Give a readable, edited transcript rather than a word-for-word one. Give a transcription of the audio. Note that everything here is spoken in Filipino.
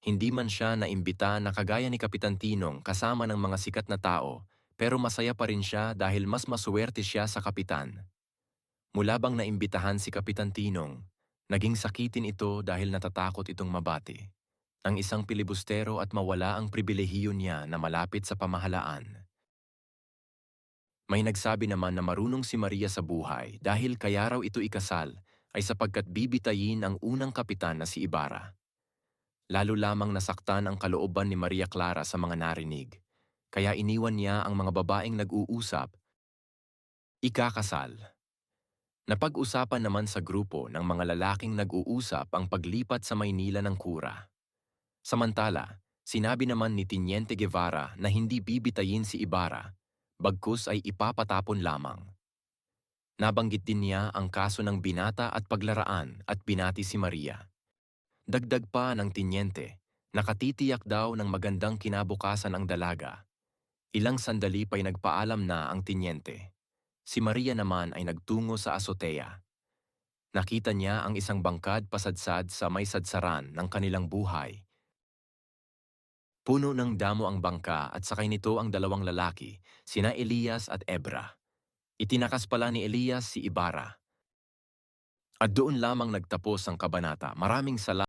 Hindi man siya naimbita na kagaya ni Kapitan Tinong kasama ng mga sikat na tao, pero masaya pa rin siya dahil mas masuwerte siya sa kapitan. Mula bang naimbitahan si Kapitan Tinong, naging sakitin ito dahil natatakot itong mabati ang isang pilibustero at mawala ang pribilehiyo niya na malapit sa pamahalaan. May nagsabi naman na marunong si Maria sa buhay dahil kaya raw ito ikasal ay sapagkat bibitayin ang unang kapitan na si Ibarra. Lalo lamang nasaktan ang kalooban ni Maria Clara sa mga narinig. Kaya iniwan niya ang mga babaeng nag-uusap, ikakasal. Napag-usapan naman sa grupo ng mga lalaking nag-uusap ang paglipat sa Maynila ng kura. Samantala, sinabi naman ni Teniente Guevara na hindi bibitayin si Ibarra, bagkus ay ipapatapon lamang. Nabanggit din niya ang kaso ng binata at paglaraan at binati si Maria. Dagdag pa ng tinyente, nakatitiyak daw ng magandang kinabukasan ang dalaga. Ilang sandali pa'y nagpaalam na ang tinyente. Si Maria naman ay nagtungo sa azotea. Nakita niya ang isang bangkad pasadsad sa may sadsaran ng kanilang buhay. Puno ng damo ang bangka at sakay nito ang dalawang lalaki, sina Elias at Ebra. Itinakas pala ni Elias si Ibarra. At doon lamang nagtapos ang kabanata. Maraming salamat.